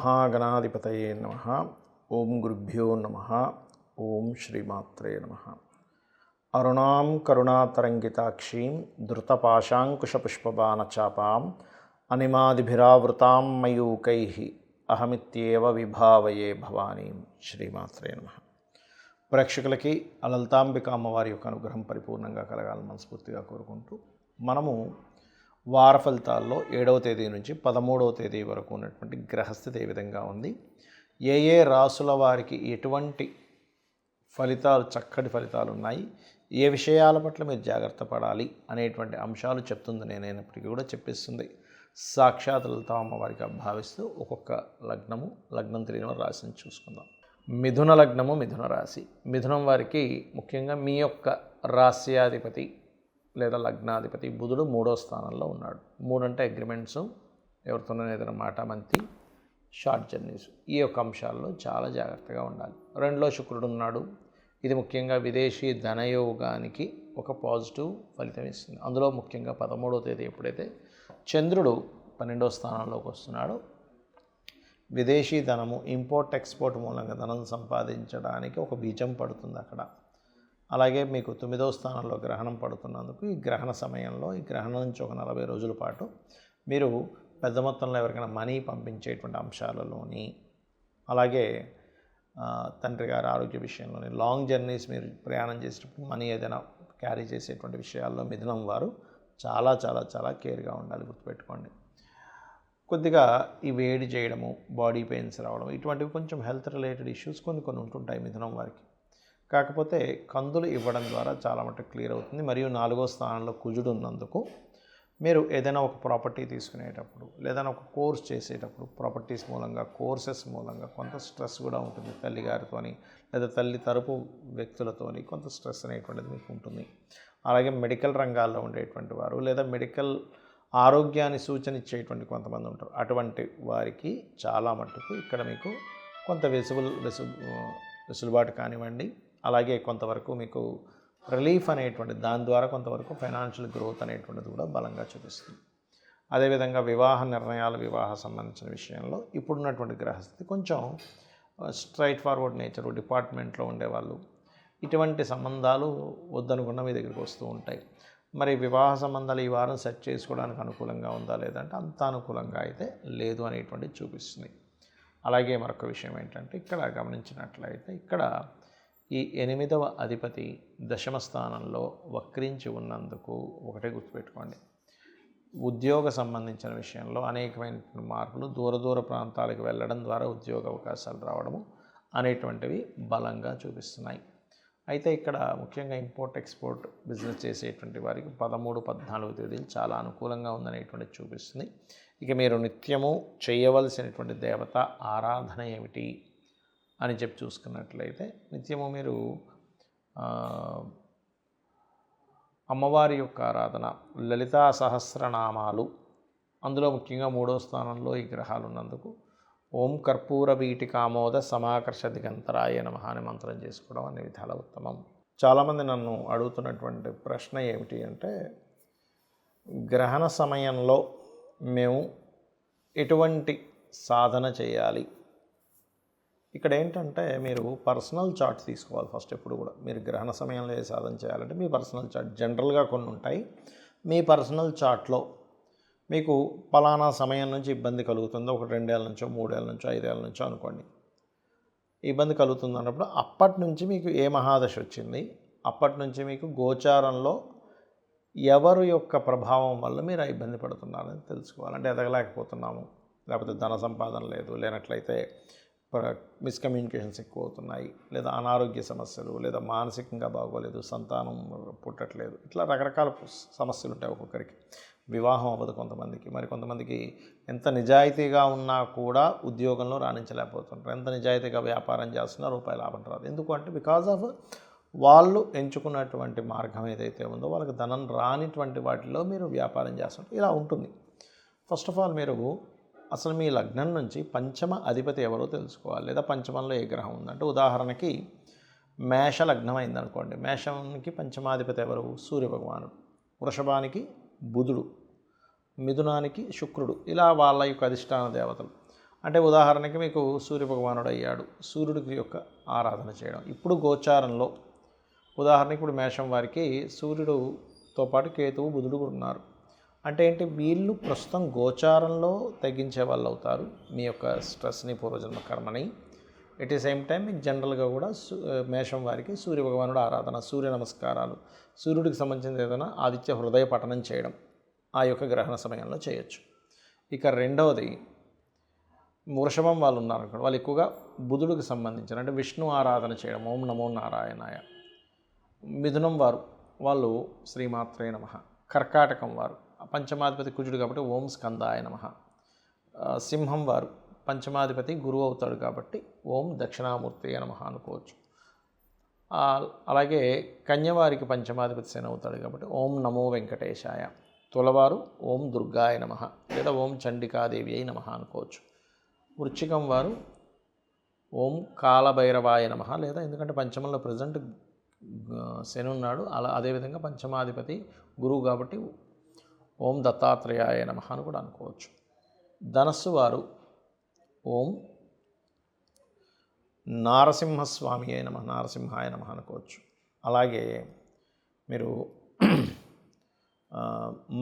శ్రీమహాగణాధిపతయే నమః. ఓం గురుభ్యో నమః. ఓం శ్రీమాత్రే నమః. అరుణాం కరుణాతరంగితాక్షీం ధృతపాశాంకుశపుష్పబాణచాపాం అనిమాదిభిరావృతాం మయూకైః అహమిత్యేవ విభావయే భవానీం. శ్రీమాత్రే నమః. ప్రేక్షకులకి లలితాంబిక అమ్మవారి యొక్క అనుగ్రహం పరిపూర్ణంగా కలగాలని మనస్ఫూర్తిగా కోరుకుంటూ మనము వార ఫలితాల్లో 7వ తేదీ నుంచి 13వ తేదీ వరకు ఉన్నటువంటి గ్రహస్థితి ఏ విధంగా ఉంది, ఏ ఏ రాసుల వారికి ఎటువంటి ఫలితాలు, చక్కటి ఫలితాలు ఉన్నాయి, ఏ విషయాల పట్ల మీరు జాగ్రత్త పడాలి అనేటువంటి అంశాలు చెప్తుంది. నేనైనప్పటికీ కూడా చెప్పిస్తుంది సాక్షాత్ లలితా అమ్మవారికి భావిస్తూ ఒక్కొక్క లగ్నం తెలియని రాశిని చూసుకుందాం. మిథున లగ్నము, మిథున రాశి. మిథునం వారికి ముఖ్యంగా మీ యొక్క రాశ్యాధిపతి లేదా లగ్నాధిపతి బుధుడు 3వ స్థానంలో ఉన్నాడు. 3 అంటే అగ్రిమెంట్స్, ఎవరితోనో ఏదైనా మాట మంతి, షార్ట్ జర్నీస్, ఈ యొక్క అంశాల్లో చాలా జాగ్రత్తగా ఉండాలి. 2లో శుక్రుడు ఉన్నాడు. ఇది ముఖ్యంగా విదేశీ ధనయోగానికి ఒక పాజిటివ్ ఫలితం ఇస్తుంది. అందులో ముఖ్యంగా 13వ తేదీ ఎప్పుడైతే చంద్రుడు 12వ స్థానంలోకి వస్తున్నాడో విదేశీ ధనము, ఇంపోర్ట్ ఎక్స్పోర్ట్ మూలంగా ధనం సంపాదించడానికి ఒక బీజం పడుతుంది అక్కడ. అలాగే మీకు 9వ స్థానంలో గ్రహణం పడుతున్నందుకు ఈ గ్రహణ సమయంలో, ఈ గ్రహణం నుంచి ఒక 40 రోజుల పాటు మీరు పెద్ద మొత్తంలో ఎవరికైనా మనీ పంపించేటువంటి అంశాలలోని, అలాగే తండ్రి గారి ఆరోగ్య విషయంలోని, లాంగ్ జర్నీస్ మీరు ప్రయాణం చేసేటప్పుడు మనీ ఏదైనా క్యారీ చేసేటువంటి విషయాల్లో మిథునం వారు చాలా చాలా చాలా కేర్గా ఉండాలి. గుర్తుపెట్టుకోండి. కొద్దిగా ఈ వేడి చేయడము, బాడీ పెయిన్స్ రావడం, ఇటువంటివి కొంచెం హెల్త్ రిలేటెడ్ ఇష్యూస్ కొన్ని ఉంటుంటాయి మిథునం వారికి. కాకపోతే కందులు ఇవ్వడం ద్వారా చాలా మటుకు క్లియర్ అవుతుంది. మరియు 4వ స్థానంలో కుజుడు ఉన్నందుకు మీరు ఏదైనా ఒక ప్రాపర్టీ తీసుకునేటప్పుడు, లేదా ఒక కోర్స్ చేసేటప్పుడు, ప్రాపర్టీస్ మూలంగా, కోర్సెస్ మూలంగా కొంత స్ట్రెస్ కూడా ఉంటుంది. తల్లిగారితోని లేదా తల్లి తరపు వ్యక్తులతోని కొంత స్ట్రెస్ అనేటువంటిది మీకు ఉంటుంది. అలాగే మెడికల్ రంగాల్లో ఉండేటువంటి వారు, లేదా మెడికల్ ఆరోగ్యాన్ని సూచన ఇచ్చేటువంటి కొంతమంది ఉంటారు. అటువంటి వారికి చాలా మట్టుకు ఇక్కడ మీకు కొంత వెసులుబాటు కానివ్వండి, అలాగే కొంతవరకు మీకు రిలీఫ్ అనేటువంటి దాని ద్వారా కొంతవరకు ఫైనాన్షియల్ గ్రోత్ అనేటువంటిది కూడా బలంగా చూపిస్తుంది. అదేవిధంగా వివాహ నిర్ణయాలు, వివాహ సంబంధించిన విషయంలో ఇప్పుడున్నటువంటి గ్రహస్థితి కొంచెం స్ట్రైట్ ఫార్వర్డ్ నేచరు, డిపార్ట్మెంట్లో ఉండేవాళ్ళు ఇటువంటి సంబంధాలు వద్దనుకున్న మీ దగ్గరికి వస్తూ ఉంటాయి. మరి వివాహ సంబంధాలు ఈ వారం సెట్ చేసుకోవడానికి అనుకూలంగా ఉందా లేదంటే అంత అనుకూలంగా అయితే లేదు అనేటువంటిది చూపిస్తుంది. అలాగే మరొక విషయం ఏంటంటే ఇక్కడ గమనించినట్లయితే ఇక్కడ ఈ 8వ అధిపతి 10వ స్థానంలో వక్రించి ఉన్నందుకు ఒకటే గుర్తుపెట్టుకోండి, ఉద్యోగ సంబంధించిన విషయంలో అనేకమైన మార్పులు, దూర ప్రాంతాలకు వెళ్ళడం ద్వారా ఉద్యోగ అవకాశాలు రావడము అనేటువంటివి బలంగా చూపిస్తున్నాయి. అయితే ఇక్కడ ముఖ్యంగా ఇంపోర్ట్ ఎక్స్పోర్ట్ బిజినెస్ చేసేటువంటి వారికి 13, 14 తేదీలు చాలా అనుకూలంగా ఉందనేటువంటిది చూపిస్తుంది. ఇక మీరు నిత్యము చేయవలసినటువంటి దేవత ఆరాధన ఏమిటి అని చెప్పి చూసుకున్నట్లయితే, నిత్యము మీరు అమ్మవారి యొక్క ఆరాధన, లలితా సహస్రనామాలు, అందులో ముఖ్యంగా 3వ స్థానంలో ఈ గ్రహాలు ఉన్నందుకు ఓం కర్పూర వీటికామోద సమాకర్ష దిగంతరాయ నమః అని మంత్రం చేసుకోవడం అనే విధాల ఉత్తమం. చాలామంది నన్ను అడుగుతున్నటువంటి ప్రశ్న ఏమిటి అంటే, గ్రహణ సమయంలో మేము ఎటువంటి సాధన చేయాలి? ఇక్కడ ఏంటంటే మీరు పర్సనల్ చార్ట్ తీసుకోవాలి ఫస్ట్. ఎప్పుడు కూడా మీరు గ్రహణ సమయంలో ఏ సాధన చేయాలంటే మీ పర్సనల్ చార్ట్ జనరల్గా కొన్ని ఉంటాయి. మీ పర్సనల్ చార్ట్లో మీకు పలానా సమయం నుంచి ఇబ్బంది కలుగుతుందో, ఒక 2 ఏళ్ళ నుంచో, 3 ఏళ్ళ నుంచో, 5 ఏళ్ళ నుంచో అనుకోండి, ఇబ్బంది కలుగుతుంది అన్నప్పుడు అప్పటి నుంచి మీకు ఏ మహాదశ వచ్చింది, అప్పటి నుంచి మీకు గోచారంలో ఎవరు యొక్క ప్రభావం వల్ల మీరు ఆ ఇబ్బంది పడుతున్నారని తెలుసుకోవాలి. అంటే ఎదగలేకపోతున్నాము, లేకపోతే ధన సంపాదన లేదు, లేనట్లయితే మిస్కమ్యూనికేషన్స్ ఎక్కువ అవుతున్నాయి, లేదా అనారోగ్య సమస్యలు, లేదా మానసికంగా బాగోలేదు, సంతానం పుట్టట్లేదు, ఇట్లా రకరకాల సమస్యలు ఉంటాయి. ఒక్కొక్కరికి వివాహం అవ్వదు కొంతమందికి, మరి కొంతమందికి ఎంత నిజాయితీగా ఉన్నా కూడా ఉద్యోగంలో రాణించలేకపోతుంటారు, ఎంత నిజాయితీగా వ్యాపారం చేస్తున్నా రూపాయి లాభం రాదు. ఎందుకు అంటే బికాజ్ ఆఫ్ వాళ్ళు ఎంచుకున్నటువంటి మార్గం ఏదైతే ఉందో వాళ్ళకి ధనం రానిటువంటి వాటిలో మీరు వ్యాపారం చేస్తుంటారు. ఇలా ఉంటుంది. ఫస్ట్ ఆఫ్ ఆల్ మీరు అసలు మీ లగ్నం నుంచి పంచమ అధిపతి ఎవరో తెలుసుకోవాలి, లేదా పంచమంలో ఏ గ్రహం ఉందంటే, ఉదాహరణకి మేష లగ్నం అయిందనుకోండి, మేషానికి పంచమాధిపతి ఎవరు? సూర్యభగవానుడు. వృషభానికి బుధుడు, మిథునానికి శుక్రుడు, ఇలా వాళ్ళ యొక్క అధిష్టాన దేవతలు. అంటే ఉదాహరణకి మీకు సూర్యభగవానుడు అయ్యాడు, సూర్యుడికి యొక్క ఆరాధన చేయడం. ఇప్పుడు గోచారంలో ఉదాహరణకి ఇప్పుడు మేషం వారికి సూర్యుడుతో పాటు కేతువు బుధుడు కూడా ఉన్నారు. అంటే ఏంటి, వీళ్ళు ప్రస్తుతం గోచారంలో తగ్గించే వాళ్ళు అవుతారు మీ యొక్క స్ట్రెస్ని, పూర్వజన్మ కర్మని. ఎట్ ది సేమ్ టైం మీకు జనరల్గా కూడా మేషం వారికి సూర్యభగవానుడు ఆరాధన, సూర్య నమస్కారాలు, సూర్యుడికి సంబంధించిన ఏదైనా ఆదిత్య హృదయ పఠనం చేయడం ఆ యొక్క గ్రహణ సమయంలో చేయొచ్చు. ఇక రెండవది వృషభం వాళ్ళు ఉన్నారనుకోండి, వాళ్ళు ఎక్కువగా బుధుడికి సంబంధించిన అంటే విష్ణు ఆరాధన చేయడం, ఓం నమో నారాయణాయ. మిథునం వారు వాళ్ళు శ్రీమాత్రే నమః. కర్కాటకం వారు పంచమాధిపతి కుజుడు కాబట్టి ఓం స్కందాయ నమః. సింహం వారు పంచమాధిపతి గురువు అవుతాడు కాబట్టి ఓం దక్షిణామూర్తి నమః అనుకోవచ్చు. అలాగే కన్యవారికి పంచమాధిపతి శని అవుతాడు కాబట్టి ఓం నమో వెంకటేశాయ. తులవారు ఓం దుర్గాయ నమః లేదా ఓం చండికాదేవి అయి నమః అనుకోవచ్చు. వృశ్చికం వారు ఓం కాలభైరవాయ నమః, లేదా ఎందుకంటే పంచమంలో ప్రజెంట్ శని ఉన్నాడు, అదేవిధంగా పంచమాధిపతి గురువు కాబట్టి ఓం దత్తాత్రేయాయ నమః అని కూడా అనుకోవచ్చు. ధనస్సు వారు ఓం నారసింహస్వామి అయి నమః, నారసింహాయ నమః అనుకోవచ్చు. అలాగే మీరు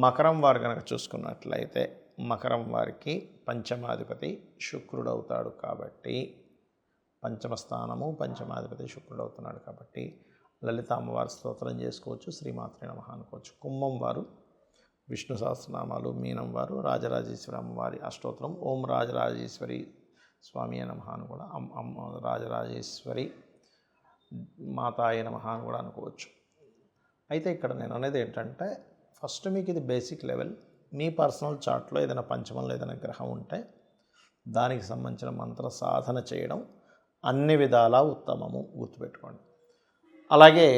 మకరం వారు కనుక చూసుకున్నట్లయితే మకరం వారికి పంచమాధిపతి శుక్రుడు అవుతాడు కాబట్టి, పంచమ స్థానము పంచమాధిపతి శుక్రుడు అవుతున్నాడు కాబట్టి లలిత అమ్మవారి స్తోత్రం చేసుకోవచ్చు, శ్రీమాత్రే నమః అనుకోవచ్చు. కుంభం వారు విష్ణు సహస్రనామాలు, మీనం వారు రాజరాజేశ్వరి అమ్మవారి అష్టోత్తరం ఓం రాజరాజేశ్వరి స్వామి నమః అని కూడా, రాజరాజేశ్వరి మాతాయ నమః అని కూడా అనుకోవచ్చు. అయితే ఇక్కడ నేను అనేది ఏంటంటే, ఫస్ట్ మీకు ఇది బేసిక్ లెవెల్. మీ పర్సనల్ చార్ట్లో ఏదైనా పంచమంలో ఏదైనా గ్రహం ఉంటే దానికి సంబంధించిన మంత్ర సాధన చేయడం అన్ని విధాలా ఉత్తమము, గుర్తుపెట్టుకోండి. అలాగే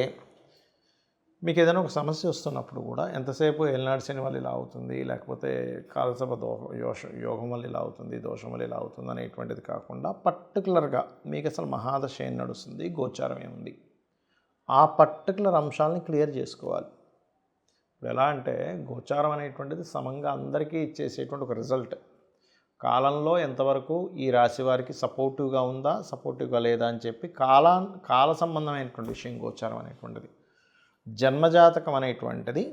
మీకు ఏదైనా ఒక సమస్య వస్తున్నప్పుడు కూడా ఎంతసేపు ఏలినాడు శని వల్ల ఇలా అవుతుంది, లేకపోతే కాలసర్ప యోగం వల్ల ఇలా అవుతుంది, దోషం వల్ల ఇలా అవుతుంది అనేటువంటిది కాకుండా పర్టికులర్గా మీకు అసలు మహాదశ ఏం నడుస్తుంది, గోచారం ఏముంది, ఆ పర్టికులర్ అంశాలని క్లియర్ చేసుకోవాలి. ఇప్పుడు ఎలా అంటే గోచారం అనేటువంటిది సమంగా అందరికీ ఇచ్చేసేటువంటి ఒక రిజల్ట్. కాలంలో ఎంతవరకు ఈ రాశి వారికి సపోర్టివ్గా ఉందా, సపోర్టివ్గా లేదా అని చెప్పి కాల సంబంధమైనటువంటి విషయం గోచారం అనేటువంటిది. జన్మజాతకం అనేటువంటిది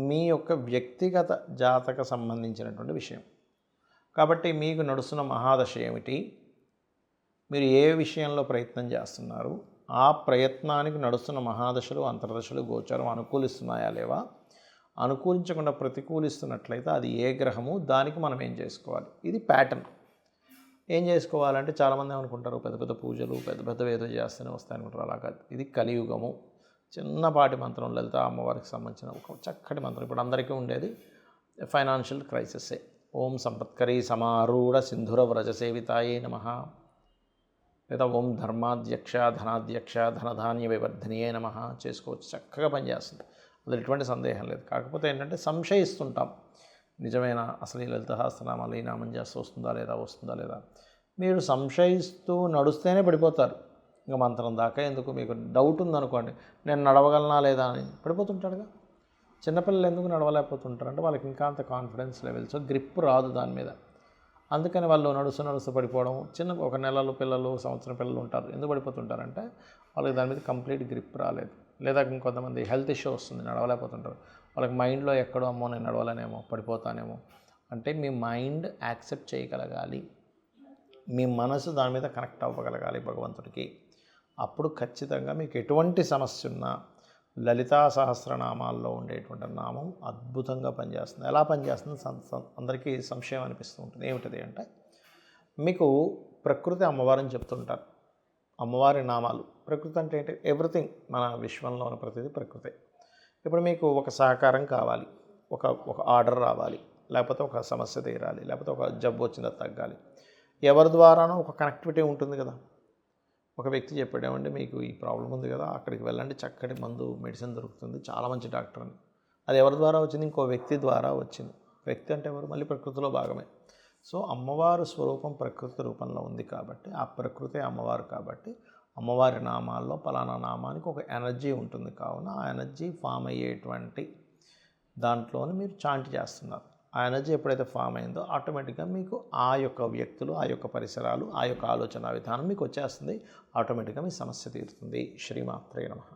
మీ యొక్క వ్యక్తిగత జాతక సంబంధించినటువంటి విషయం. కాబట్టి మీకు నడుస్తున్న మహాదశ ఏమిటి, మీరు ఏ విషయంలో ప్రయత్నం చేస్తున్నారు, ఆ ప్రయత్నానికి నడుస్తున్న మహాదశలు అంతర్దశలు గోచారం అనుకూలిస్తున్నాయా లేవా, అనుకూలించకుండా ప్రతికూలిస్తున్నట్లయితే అది ఏ గ్రహము, దానికి మనం ఏం చేసుకోవాలి, ఇది ప్యాటర్న్. ఏం చేసుకోవాలంటే చాలామంది ఏమనుకుంటారు, పెద్ద పెద్ద పూజలు పెద్ద పెద్ద ఏదో చేస్తూనే వస్తాయనుకుంటారు. అలా కాదు, ఇది కలియుగము. చిన్నపాటి మంత్రం లలిత అమ్మవారికి సంబంధించిన ఒక చక్కటి మంత్రం. ఇప్పుడు అందరికీ ఉండేది ఫైనాన్షియల్ క్రైసిస్సే. ఓం సంపత్కరీ సమారూఢ సింధుర వ్రజ సేవితాయే నమః, లేదా ఓం ధర్మాధ్యక్ష ధనాధ్యక్ష ధనధాన్య వివర్ధనియే నమః చేసుకోవచ్చు. చక్కగా పనిచేస్తుంది, అది ఎటువంటి సందేహం లేదు. కాకపోతే ఏంటంటే సంశయిస్తుంటాం, నిజమైన అసలు ఈ లలిత సహస్రనామాలు ఈ నామం చేస్తూ వస్తుందా లేదా. మీరు సంశయిస్తూ నడుస్తేనే పడిపోతారు. ఇంకా మంత్రం దాకా ఎందుకు, మీకు డౌట్ ఉందనుకోండి, నేను నడవగలనా లేదా అని పడిపోతుంటాడుగా. చిన్నపిల్లలు ఎందుకు నడవలేకపోతుంటారు అంటే వాళ్ళకి ఇంకా అంత కాన్ఫిడెన్స్ లెవెల్స్, గ్రిప్ రాదు దాని మీద. అందుకని వాళ్ళు నడుస్తూ పడిపోవడం. ఒక నెలలు పిల్లలు, సంవత్సరం పిల్లలు ఉంటారు, ఎందుకు పడిపోతుంటారంటే వాళ్ళకి దాని మీద కంప్లీట్ గ్రిప్ రాలేదు. లేదా ఇంకొంతమంది హెల్త్ ఇష్యూ వస్తుంది, నడవలేకపోతుంటారు. వాళ్ళకి మైండ్లో ఎక్కడో అమ్మో నేను నడవలేనేమో, పడిపోతానేమో. అంటే మీ మైండ్ యాక్సెప్ట్ చేయగలగాలి, మీ మనసు దాని మీద కనెక్ట్ అవ్వగలగాలి భగవంతుడికి. అప్పుడు ఖచ్చితంగా మీకు ఎటువంటి సమస్య ఉన్నా లలితా సహస్రనామాల్లో ఉండేటువంటి నామం అద్భుతంగా పనిచేస్తుంది. ఎలా పనిచేస్తుంది అందరికీ సంశయం అనిపిస్తూ ఉంటుంది. ఏమిటది అంటే, మీకు ప్రకృతి అమ్మవారిని చెప్తుంటారు, అమ్మవారి నామాలు. ప్రకృతి అంటే ఏంటి, ఎవ్రీథింగ్, మన విశ్వంలో ఉన్న ప్రతిదీ ప్రకృతి. ఇప్పుడు మీకు ఒక సహకారం కావాలి, ఒక ఆర్డర్ రావాలి, లేకపోతే ఒక సమస్య తీరాలి, లేకపోతే ఒక జబ్బు వచ్చిందా తగ్గాలి, ఎవరి ద్వారానో ఒక కనెక్టివిటీ ఉంటుంది కదా. ఒక వ్యక్తి చెప్పాడేమంటే, మీకు ఈ ప్రాబ్లం ఉంది కదా, అక్కడికి వెళ్ళండి, చక్కటి మందు మెడిసిన్ దొరుకుతుంది, చాలా మంచి డాక్టర్ అని. అది ఎవరి ద్వారా వచ్చింది, ఇంకో వ్యక్తి ద్వారా వచ్చింది. వ్యక్తి అంటే ఎవరు, మళ్ళీ ప్రకృతిలో భాగమే. సో అమ్మవారు స్వరూపం ప్రకృతి రూపంలో ఉంది కాబట్టి, ఆ ప్రకృతి అమ్మవారు కాబట్టి అమ్మవారి నామాల్లో పలానా నామానికి ఒక ఎనర్జీ ఉంటుంది. కావున ఆ ఎనర్జీ ఫామ్ అయ్యేటువంటి దాంట్లోని మీరు చాంట్ చేస్తున్నారు. ఆ ఎనర్జీ ఎప్పుడైతే ఫామ్ అయిందో ఆటోమేటిక్గా మీకు ఆ యొక్క వ్యక్తులు, ఆ యొక్క పరిసరాలు, ఆ యొక్క ఆలోచన విధానం మీకు వచ్చేస్తుంది. ఆటోమేటిక్గా మీ సమస్య తీరుతుంది. శ్రీమాత్రే నమః.